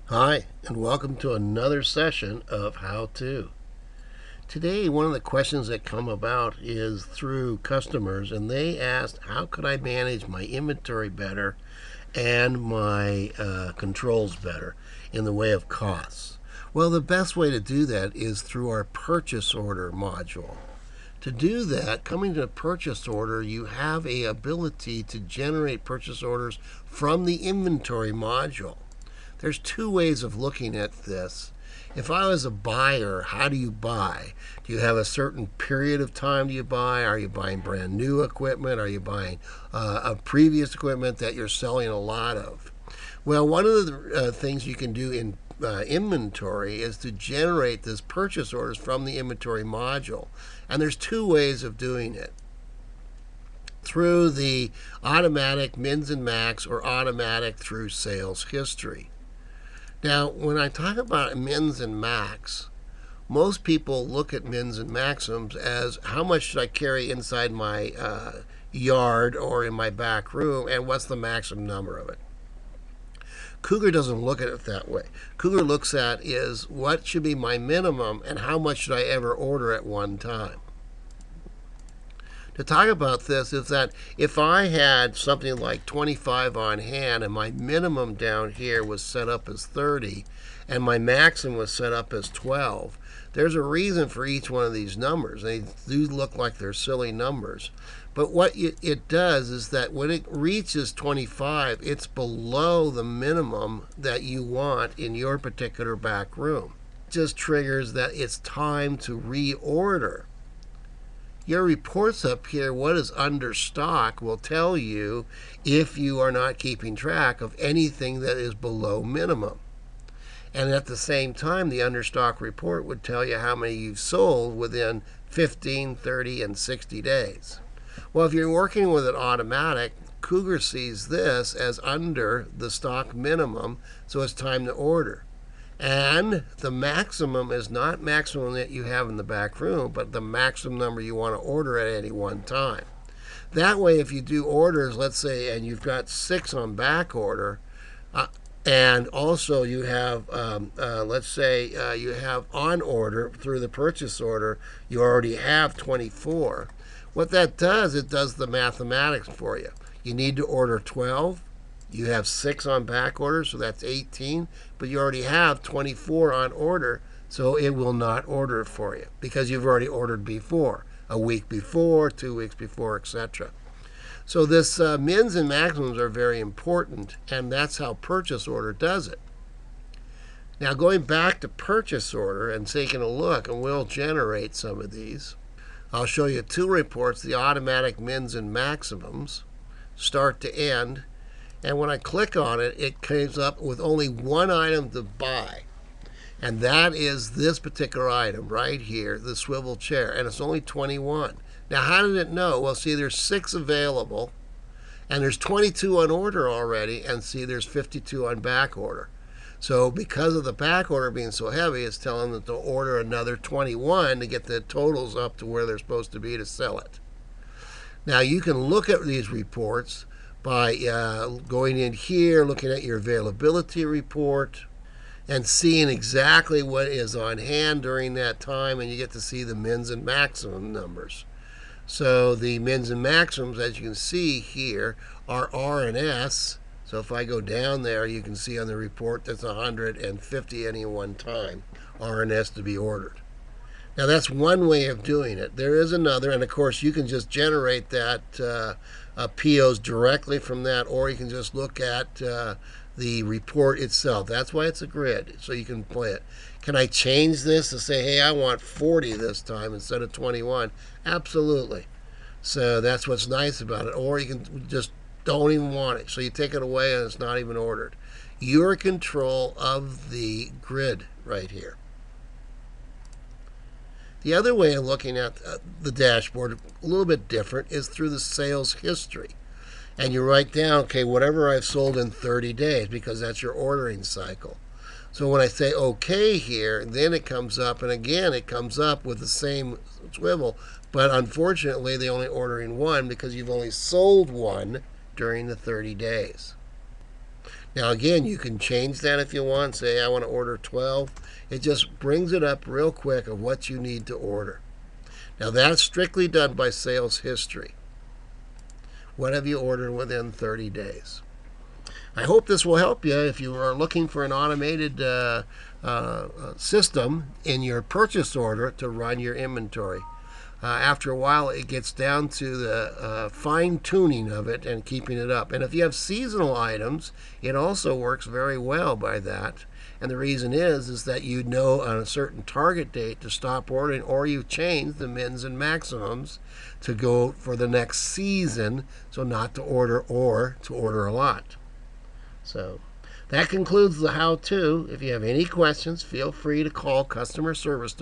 Hi, and welcome to another session of How To. Today, one of the questions that come about is through customers, and they asked, how could I manage my inventory better and my controls better in the way of costs? Well, the best way to do that is through our purchase order module. To do that, coming to a purchase order, you have a ability to generate purchase orders from the inventory module. There's two ways of looking at this. If I was a buyer, how do you buy? Do you have a certain period of time do you buy? Are you buying brand new equipment? Are you buying a previous equipment that you're selling a lot of? Well, one of the things you can do in inventory is to generate this purchase orders from the inventory module. And there's two ways of doing it. Through the automatic mins and max or automatic through sales history. Now, when I talk about mins and max, most people look at mins and maxims as how much should I carry inside my yard or in my back room, and what's the maximum number of it. Cougar doesn't look at it that way. Cougar looks at is what should be my minimum and how much should I ever order at one time. To talk about this is that if I had something like 25 on hand and my minimum down here was set up as 30 and my maximum was set up as 12, there's a reason for each one of these numbers. They do look like they're silly numbers. But what it does is that when it reaches 25, it's below the minimum that you want in your particular back room. It just triggers that it's time to reorder. Your reports up here, what is under stock, will tell you if you are not keeping track of anything that is below minimum. And at the same time, the understock report would tell you how many you've sold within 15, 30, and 60 days. Well, if you're working with an automatic, Cougar sees this as under the stock minimum, so it's time to order. And the maximum is not maximum that you have in the back room, but the maximum number you want to order at any one time. That way, if you do orders, let's say, and you've got 6 on back order, and also you have, let's say, you have on order through the purchase order, you already have 24. What that does, it does the mathematics for you. You need to order 12. You have 6 on back order, so that's 18, but you already have 24 on order, so it will not order for you because you've already ordered before, a week before, 2 weeks before, etc. So this mins and maximums are very important, and that's how purchase order does it. Now going back to purchase order and taking a look, and we'll generate some of these. I'll show you 2 reports, the automatic mins and maximums, start to end. And when I click on it, it comes up with only one item to buy. And that is this particular item right here, the swivel chair. And it's only 21. Now, how did it know? Well, see, there's 6 available. And there's 22 on order already. And see, there's 52 on back order. So because of the back order being so heavy, it's telling them to order another 21 to get the totals up to where they're supposed to be to sell it. Now, you can look at these reports by going in here, looking at your availability report, and seeing exactly what is on hand during that time, and you get to see the mins and maximum numbers. So the mins and maximums, as you can see here, are R and S. So if I go down there, you can see on the report that's 150 any one time, R and S to be ordered. Now that's one way of doing it. There is another, and of course you can just generate that POs directly from that, or you can just look at the report itself. That's why it's a grid, so you can play it. Can I change this to say, hey, I want 40 this time instead of 21? Absolutely. So that's what's nice about it. Or you can just don't even want it. So you take it away and it's not even ordered. You're in control of the grid right here. The other way of looking at the dashboard, a little bit different, is through the sales history. And you write down, okay, whatever I've sold in 30 days, because that's your ordering cycle. So when I say okay here, then it comes up, and again, it comes up with the same swivel, but unfortunately, they're only ordering 1 because you've only sold 1 during the 30 days. Now again, you can change that if you want. Say I want to order 12. It just brings it up real quick of what you need to order. Now that's strictly done by sales history. What have you ordered within 30 days? I hope this will help you if you are looking for an automated system in your purchase order to run your inventory. After a while, it gets down to the fine-tuning of it and keeping it up. And if you have seasonal items, it also works very well by that. And the reason is that you know on a certain target date to stop ordering, or you change the mins and maximums to go for the next season, so not to order or to order a lot. So that concludes the how-to. If you have any questions, feel free to call customer service